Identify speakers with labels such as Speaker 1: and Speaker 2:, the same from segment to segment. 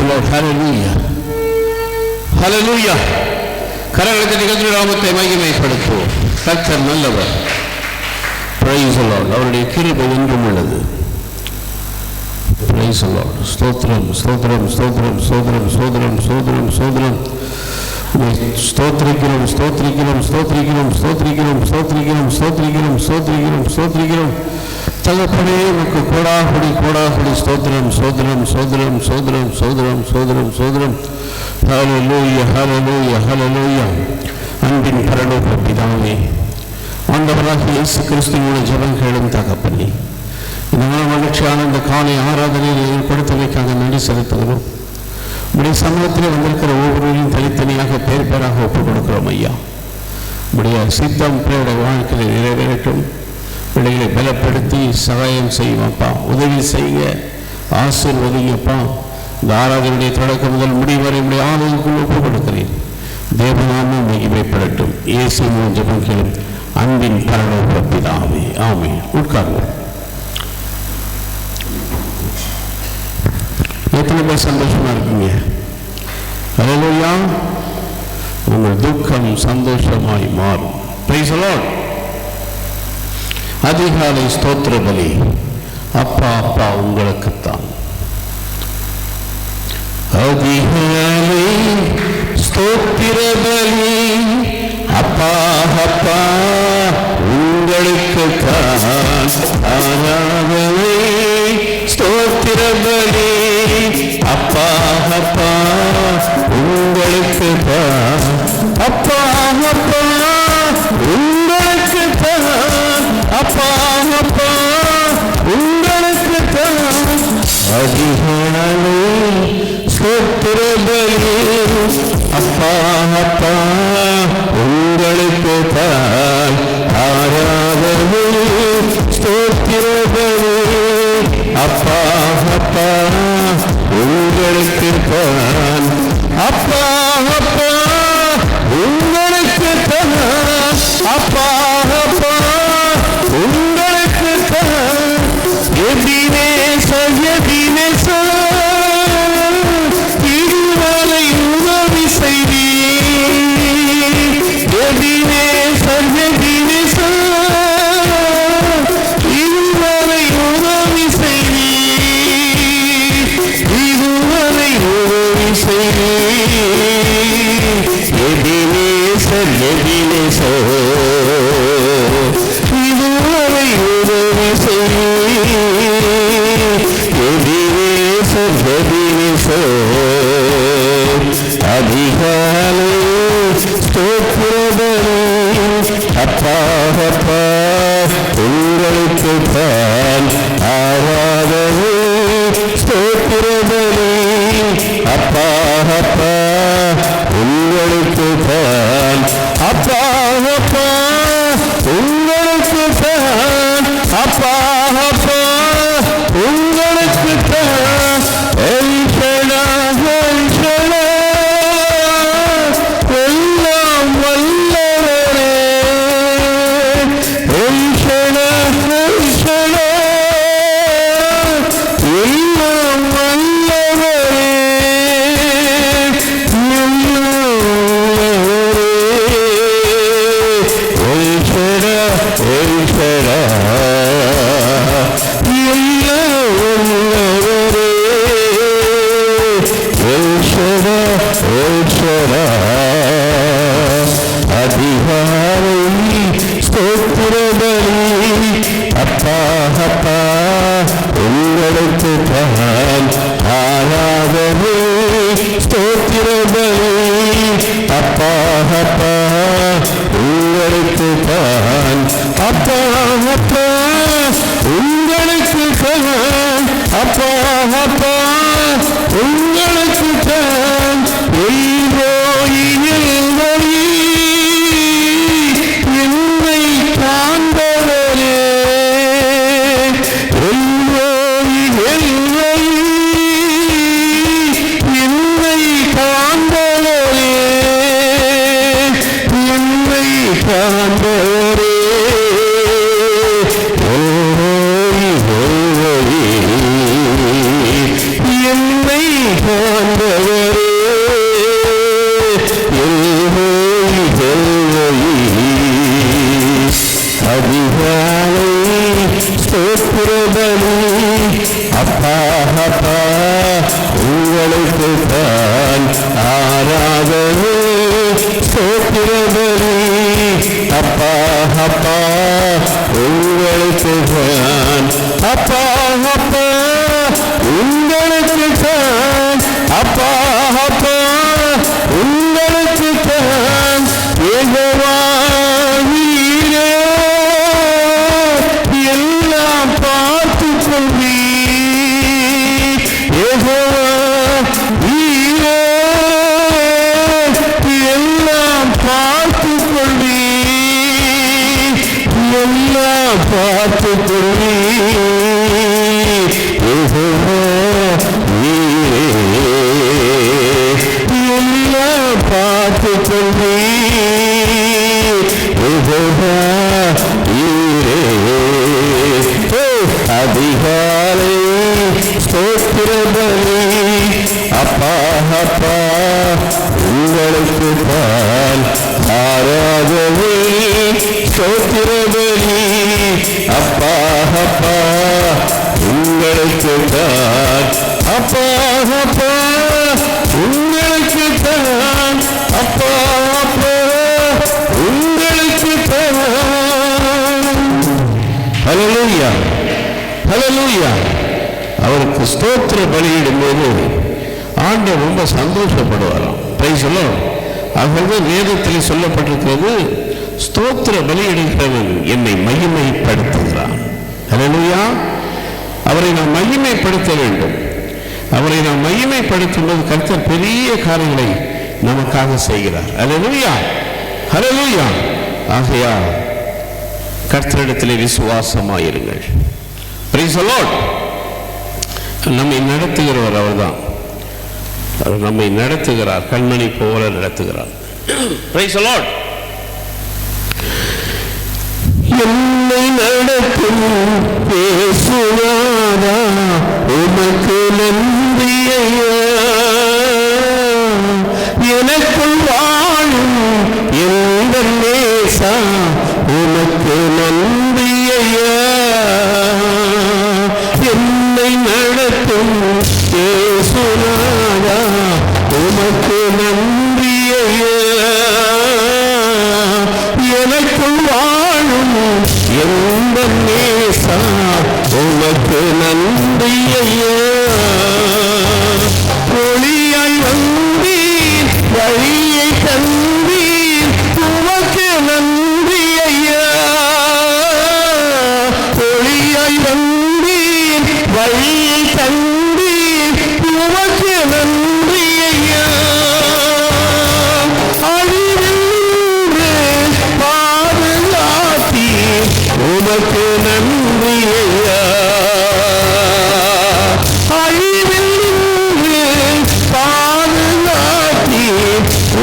Speaker 1: the Lord. Hallelujah. Hallelujah. கரங்களுக்கு நிகழ்ச்சி நாமத்தை மகிமைப்படுத்துவோம். கர்த்தர் நல்லவர். Praise the Lord. அவருடைய கிருபை என்றும் உள்ளது. Praise the Lord. ஸ்தோத்திரம் ஸ்தோத்திரம் ஸ்தோத்திரம் ஸ்தோத்திரம் ஸ்தோத்திரம் ஸ்தோத்திரம் ஸ்தோத்திரம் ஸ்தோத்திரிக்கிறோம் ஸ்தோத்திரிக்கிறோம் ஸ்தோத்திரிக்கிறோம் ஸ்தோத்திரிக்கிறோம் ஸ்தோத்திரிக்கிறோம் ஸ்தோத்திரிக்கிறோம் ஸ்தோத்திரிக்கிறோம் ஸ்தோத்திரிக்கிறோம் தகப்பனே உனக்கு கோடாகுடி கோடாகுடி ஸ்தோத்திரம் ஸ்தோத்திரம் ஸ்தோத்திரம் ஸ்தோத்திரம் ஸ்தோத்திரம் ஸ்தோத்திரம் ஸ்தோத்திரம். ஹல்லேலூயா ஹல்லேலூயா ஹல்லேலூயா. அன்பின் பரலோக பிதாவே, ஆண்டவராகிய இயேசு கிறிஸ்துவின் ஜெபம் கேளும் தகப்பனே, இந்த மகிழ்ச்சியான இந்த காலை ஆராதனையில் கொடுத்தவைக்காக நன்றி செலுத்துகிறோம். உடைய சமூகத்தில் வந்திருக்கிற ஒவ்வொருவரையும் தனித்தனியாக பேர் பேராக ஒப்புக் கொடுக்கிறோம் ஐயா. உடைய சித்தம் பிள்ளையுடைய வாழ்க்கையை நிறைவேறட்டும். பிள்ளைகளை பலப்படுத்தி சகாயம் செய்யும் அப்பா, உதவி செய்ய ஆசீர்வதிங்கப்பா. இந்த ஆராதனையுடைய தொடக்கம் முதல் முடிவு வரை உடைய ஆலோசனைக்குள் ஒப்புக் கொடுக்கிறேன். தேவநாமம் மகிமைப்படட்டும். இயேசுவின் ஜெபம் கேளும் அன்பின் பரலோக பிதாவே, ஆமென். உட்கார்வோம். எத்தனை பேர் சந்தோஷமா இருக்கீங்க? ஹல்லேலூயா. உங்கள் துக்கம் சந்தோஷமாய் மாறும். Praise the Lord. அதிகாலை ஸ்தோத்திர பலி. அப்பா அப்பா உங்களுக்குத்தான். அதிகாலை ஸ்தோத்திர பலி. அப்பா அப்பா உங்களுக்குத்தான். ஆராதனை ஸ்தோத்திர பலி. அப்பா அப்பா உங்களுக்குத்தான். அப்பா அப்பா உங்களுக்குத்தான். அப்பா அப்பா உங்களுக்குத்தான். அதிகாலை ஸ்தோத்திர பலி. அப்பா அப்பா உங்களுக்குத்தான். ஆராதனை ஸ்தோத்திர பலி. அப்பா அப்பா உங்களுக்குத்தான். அப்பா அப்பா உங்களுக்குத்தான். அப்பா அப்பா உங்களுக்குத்தான். எபினேசர் எபினேசர் இதுவரை உதவி செய்தீர். எபினேசர் எபினேசர் இதுவரை உதவி செய்தீர். இதுவரை உதவி செய்தீர். எபினேசர் எபினேசர் இதுவரை உதவி செய்தீர். Ebenezer Ebenezer. அதிகாலை ஸ்தோத்திர பலி. அப்பா அப்பா உங்களுக்குத்தான். ஆராதனை ஸ்தோத்திர பலி. அப்பா அப்பா உங்களுக்குத்தான். அப்பா அப்பா உங்களுக்குத்தான். அப்பா அப்பா உங்களுக்குத்தான். எல்ஷடா எல்ஷடா எல்லாம் வல்லவரே. எல்ஷடா எல்ஷடா எல்லாம் வல்லவரே. எல்ஷடா எல்ஷடா அதிகாலை ஸ்தோத்திர பலி. அப்பா அப்பா உங்களுக்குத்தான். ஆராதனை ஸ்தோத்திர பலி. அப்பா அப்பா உங்களுக்குத்தான். அப்பா அப்பா உங்களுக்குத்தான். அப்பா அப்பா உங்களுக்குத்தான். எல்ரோயி எல்ரோயி என்னை காண்பவரே. எல்ரோயி எல்ரோயி என்னை காண்பவரே. என்னை காண்பவரே. கொள்ளி எல்லாம் பார்த்து கொள்ளி அதிகாலை ஸ்தோத்திர பலி அப்பா அப்பா உங்களுக்கு தான் ஆராதனை ஸ்தோத்திர பலி அப்பா அப்பா உங்களுக்கு தான் அப்பா அப்பா உங்களுக்கு தான் அப்பா அப்பா உங்களுக்கு தான். ஹல்லேலூயா ஹல்லேலூயா. அவருக்கு ஸ்தோத்திர பலியிடும் போது ஆண்டவர் ரொம்ப சந்தோஷப்படுவாராம். Praise the Lord. ஆகவே வேதத்தில் சொல்லப்பட்டிருக்கிறது, ஸ்தோத்திர பலியிடுகிறவன் என்னை மகிமைப்படுத்துகிறான். ஹல்லேலூயா. அவரை நாம் மகிமைப்படுத்த வேண்டும். அவரை நாம் மகிமைப்படுத்தும் போது கர்த்தர் பெரிய காரியங்களை நமக்காக செய்கிறார். ஹல்லேலூயா ஹல்லேலூயா. ஆகையால் கர்த்தரிடத்திலே விசுவாசமாயிருங்கள். Praise the Lord. நம்மை நடத்துகிறவர் அவர்தான். அவர் நம்மை நடத்துகிறார், கண்மணி போல நடத்துகிறார். Praise the Lord. என்னை நடத்தும் இயேசுநாதா உமக்கு நன்றி ஐயா, எனக்குள் வாழும் எந்த நேசா உமக்கு நன்றி ஐயா, என்னை நடத்தும் இயேசுநாதா உமக்கு நன்றி ஐயா, எனக்குள் வாழும் எந்த நேசா உமக்கு நன்றி ஐயா, ஒளியாய் வந்தீர் வழியை தந்தீர் உமக்கு நன்றி ஐயா, ஒளியாய் வந்தீர் வழியை தந்தீர் உமக்கு நன்றி ஐயா, அழிவின்று பாதுகாத்தீர் உமக்கு நன்றி ஐயா, அழிவின்று பாதுகாத்தீர்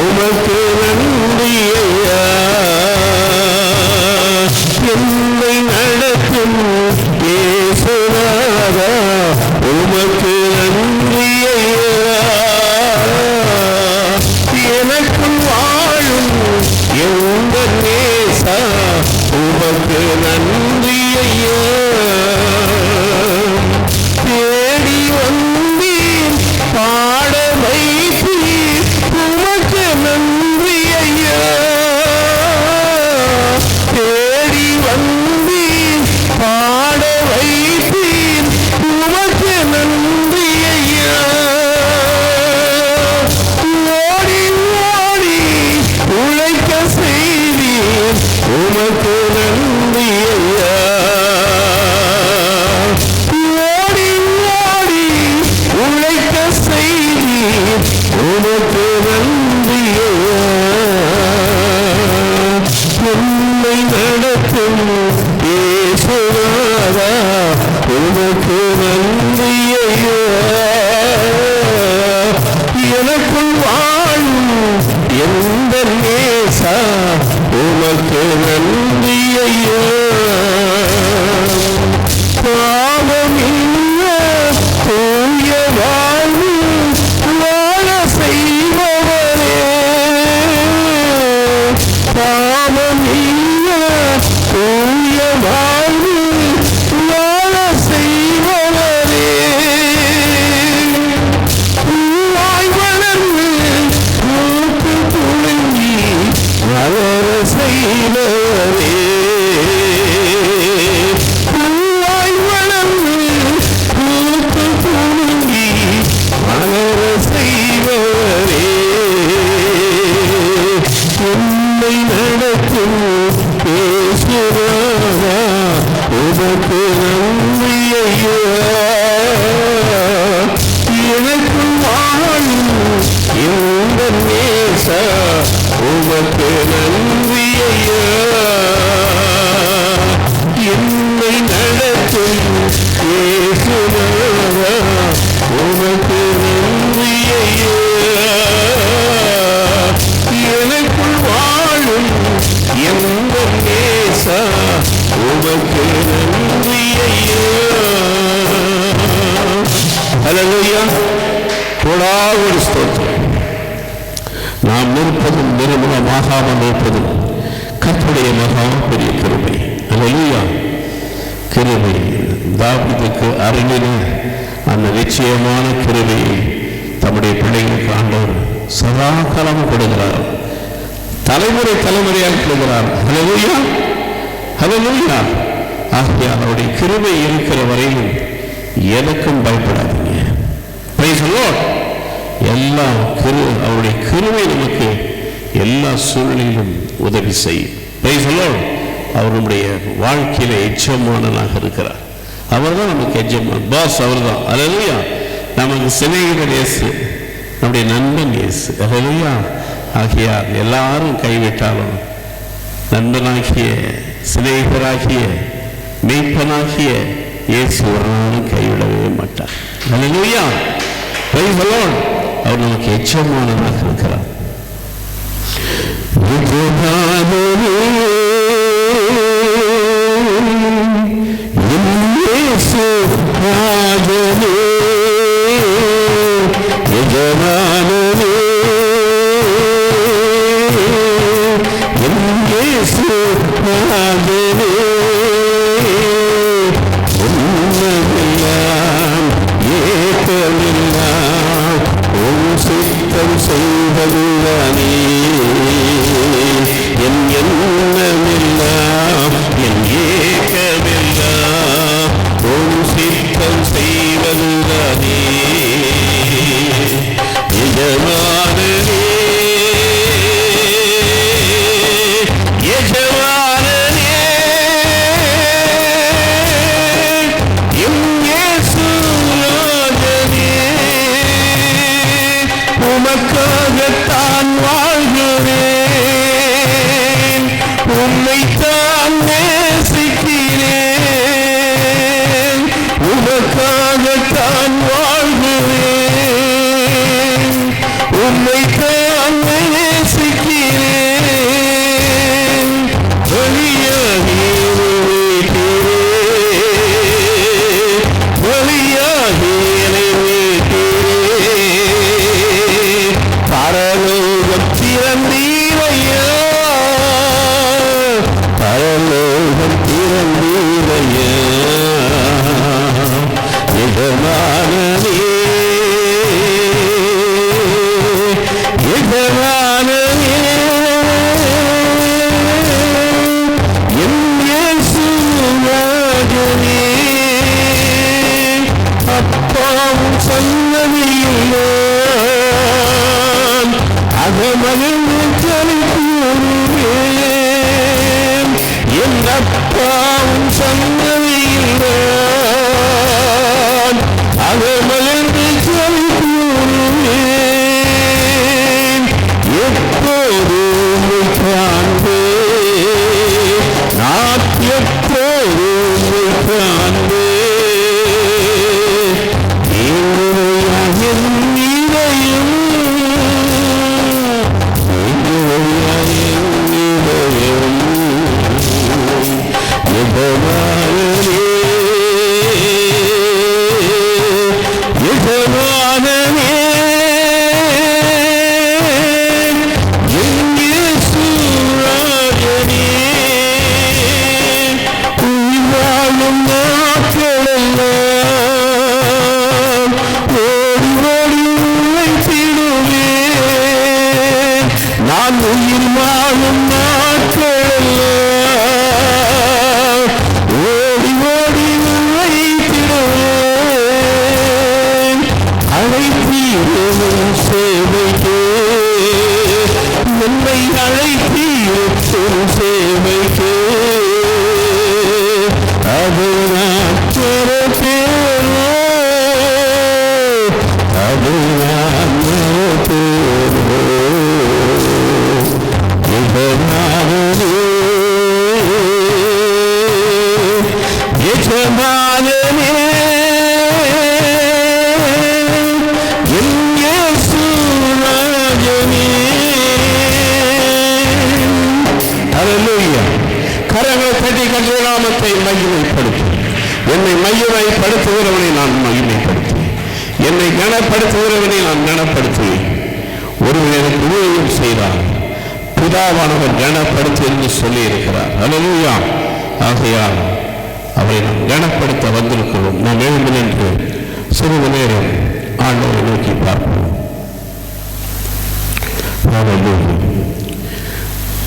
Speaker 1: உமக்கு நன்றி ஐயா, என்னை நடத்தும் இயேசுநாதா உமக்கு நன்றி ஐயா, எனக்குள் வாழும் எந்த நேசா உமக்கு நன்றி ஐயா, தேடி வந்தீர் பாட வைத்தீர் உமக்கு நன்றி ஐயா, தேடி வந்தீர் பாட வைத்தீர் உமக்கு நன்றி ஐயா, ஓடி ஓடி உழைக்க செய்தீர் உமக்கு நன்றி ஐயா, ஓடி ஓடி உழைக்க செய்தீர் உமக்கு நன்றி ஐயா, என்னை நடத்தும் இயேசுநாதா உமக்கு நன்றி ஐயா, எனக்குள் வாழும் எந்த நேசா உமக்கு நன்றி ஐயா, பாவமில்ல தூய வாழ்வு வாழ செய்பவரே கோடாகோடி ஸ்தோத்திரம். நாம் நிற்பதும் நிர்மூலமாகாமல் இருப்பதும் கர்த்தருடைய மகா பெரிய கிருபை. அல்லேலூயா. கிருபை தாவீதுக்கு அருளின அந்த நிச்சயமான கிருபையை தம்முடைய பிள்ளைகளுக்கு ஆண்டவர் சதா காலமும் கொடுக்கிறார். தலைமுறை தலைமுறையாக கொடுக்கிறார். அல்லேலூயா, அல்லேலூயா. ஆகையால் அவருடைய கிருபை இருக்கிற வரையிலும் எதற்கும் பயப்படாதீங்க. Praise the Lord. அவருடைய கிருபை நமக்கு எல்லா சூழ்நிலையிலும் உதவி செய்யும். Praise the Lord. அவர் நம்முடைய வாழ்க்கையில எஜமானனாக இருக்கிறார். அவர் தான் நமக்கு எஜமான், பாஸ் அவர் தான். அல்லேலூயா. நமக்கு சிநேகிதர் இயேசு, நம்முடைய நண்பன் இயேசு. அல்லேலூயா. ஆகையால் எல்லாரும் கைவிட்டாலும் நண்பனாகிய சிநேகிதராகிய மெய்ப்பனாகிய இயேசு ஒரு நாளும் கைவிடவே மாட்டார். அல்லேலூயா. Praise the Lord. அவர் நமக்கு எஜமானனாக இருக்கிறார்.
Speaker 2: உமக்காகத்தான் வாழ்கிறேன், உம்மைத்தான் நேசிக்கிறேன். உமக்காகத்தான் வாழ்கிறேன், உம்மைத்தான் நேசிக்கிறேன். வழியாகி வழியாகி பரலோகம் திறந்தீரையா, பரலோகம் திறந்தீரையா. எஜமானனே எஜமானனே, என் இயேசு ராஜனே. அப்பாவும் சன்னதியில்லை அகமகிழ்ந்து கூறுவேன். என் அப்பாவும் சன்னதியில்தான் அகமகிழ்ந்து கூறுவேன். எப்போது உம்மை காண்பேன், நான் எப்போது உம்மை காண்பேன். என் இதயம் நான் உயிர் வாழும் நாட்களெல்லாம் ஓடி ஓடி உழைத்திடுவேன். அழைத்தீரும் சேவைக்கே, என்னை அழைத்தீரும் சேவைக்கே, அது நான் பெறப்பேனோ, அது நான் பெறப்பேனோ. எஜமானனே என் இயேசு ராஜனே. அல்லேலூயா. கரங்களை தட்டி கர்த்தருடைய நாமத்தை மகிமைப்படுத்து. என்னை மகிமைப்படுத்துகிறவனை நான் மகிமைப்படுத்துவேன். என்னை கனப்படுத்துகிறவனை நான் கனப்படுத்துவேன். ஒருவர் எனக்கு ஊழியம் செய்தார், பிதாவானவர் கனப்படுத்து என்று சொல்லி இருக்கிறார். அல்லேலூயா. ஆகையால் அவரை நாம் கனப்படுத்த வந்திருக்கிறோம். நாம் எழுந்து நின்று சிறிது நேரம் ஆண்டவரை நோக்கி பார்ப்போம்.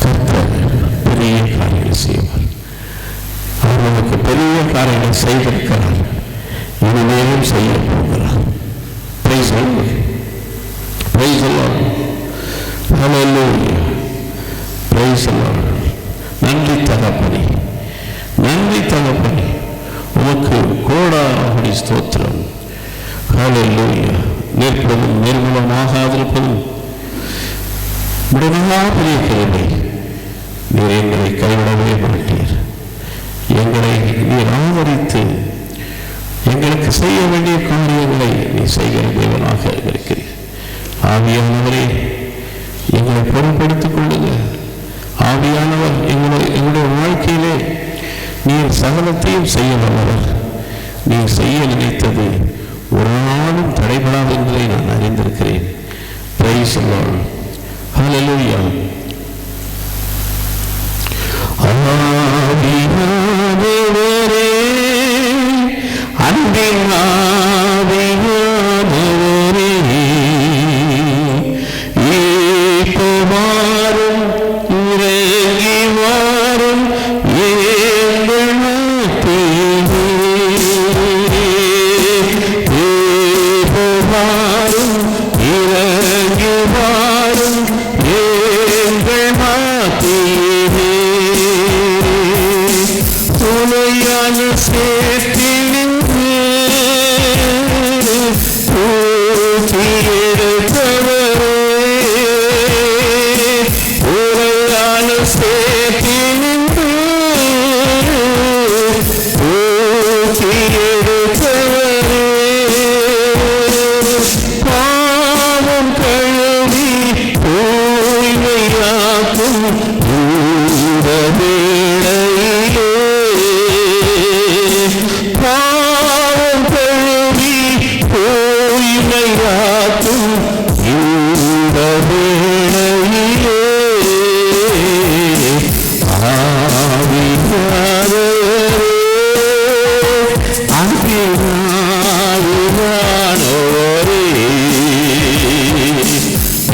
Speaker 2: கர்த்தர் பெரிய காரியங்கள் செய்வார். அவர் நமக்கு பெரிய காரியங்கள் செய்திருக்கிறார், இனிமேலும் செய்ய போகிறார். Praise the Lord. Praise the Lord. Hallelujah. Praise the Lord. நன்றி தகப்பனே, நன்றி தகப்பனே, உமக்கு கோடாகோடி ஸ்தோத்திரம். ஹல்லேலூயா. நிற்பதும் நிர்மூலமாகாதிருப்பதும் உடனே பெரிய கிருபை. நீர் எங்களை கைவிடவே மாட்டீர். எங்களை நீர் ஆதரித்து எங்களுக்கு செய்ய வேண்டிய காரியங்களை நீ செய்கிற தேவனாக இருக்கிறீர். ஆவியானவரே, எங்களை பொருட்படுத்திக் கொள்ளுங்க. ஆவியானவர் எங்களுடைய வாழ்க்கையிலே நீர் சகலத்தையும் செய்ய வல்லவர். நீ செய்ய நினைத்தது ஒரு நாளும் தடைபடாது என்பதை நான் அறிந்திருக்கிறேன். Praise the Lord. Hallelujah. ஆவியானவரே, அன்பின் ஆவியானவரே, இப்போ வாரும், இறங்கி வாரும் எங்கள் மத்தியிலே. இப்போ வாரும், இறங்கி வாரும் எங்கள் மத்தியிலே. துணையான சேர்த்திலிருந்து தூக்கி எடுத்தவரே, துணையான சேர்த்திலிருந்து தூக்கி எடுத்தவரே, பாவம் கழுவி தூய்மையாக்கும் இந்த வேளையிலே, பாவம் கழுவி தூய்மையாக்கும் இந்த வேளையிலே, ஆவியானவரே, அன்பினாவியானவரே,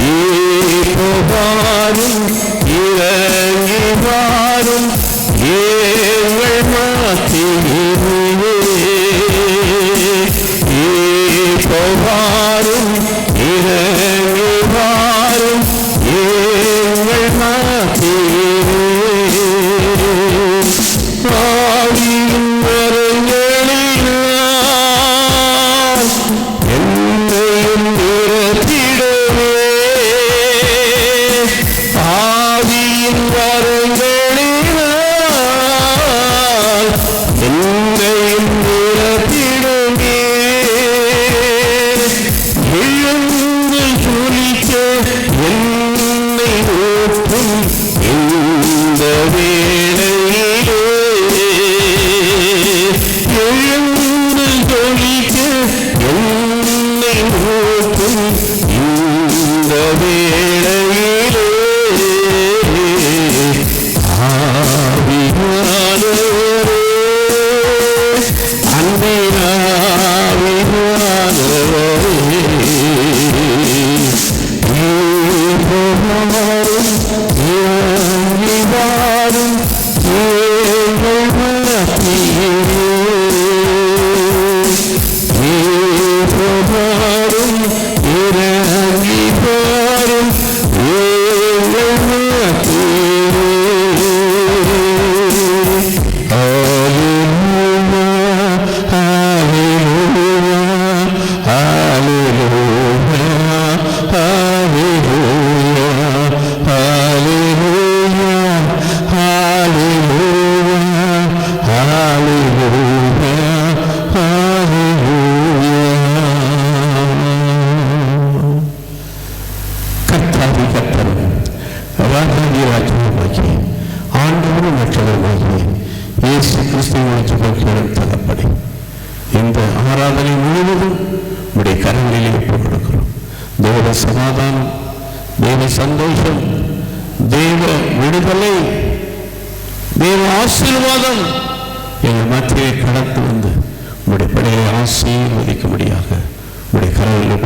Speaker 2: இப்போ வாரும், இறங்கி வாரும் எங்கள் மத்தியிலே. இப்போ வாரும், இறங்கி வாரும் எங்கள் மத்தியிலே. ஆவியின் வரங்களினால் என்னையும் நிரப்பிடவே, ஆவியின் வரங்களினால் என்னையும் நிரப்பிடவே. எழுந்து ஜொலிக்க என்னை ஊற்றும் இந்த வேளையிலே, எழுந்து ஜொலிக்க என்னை ஊற்றும் இந்த வேளையிலே, ஆவியானவரே, அன்பினாவியானவரே, இப்போ வாரும், இறங்கி வாரும் எங்கள் மத்தியிலே. இப்போ வாரும், இறங்கி வாரும்
Speaker 1: தேவ சமாதானம், தேவ சந்தோஷம், தேவ விடுதலை, தேவ ஆசீர்வாதம் எங்கள் மத்தியை கடந்து வந்து உங்களுடைய பிள்ளையை ஆசீர்வதிக்கும்படியாக உங்களுடைய கரங்களில்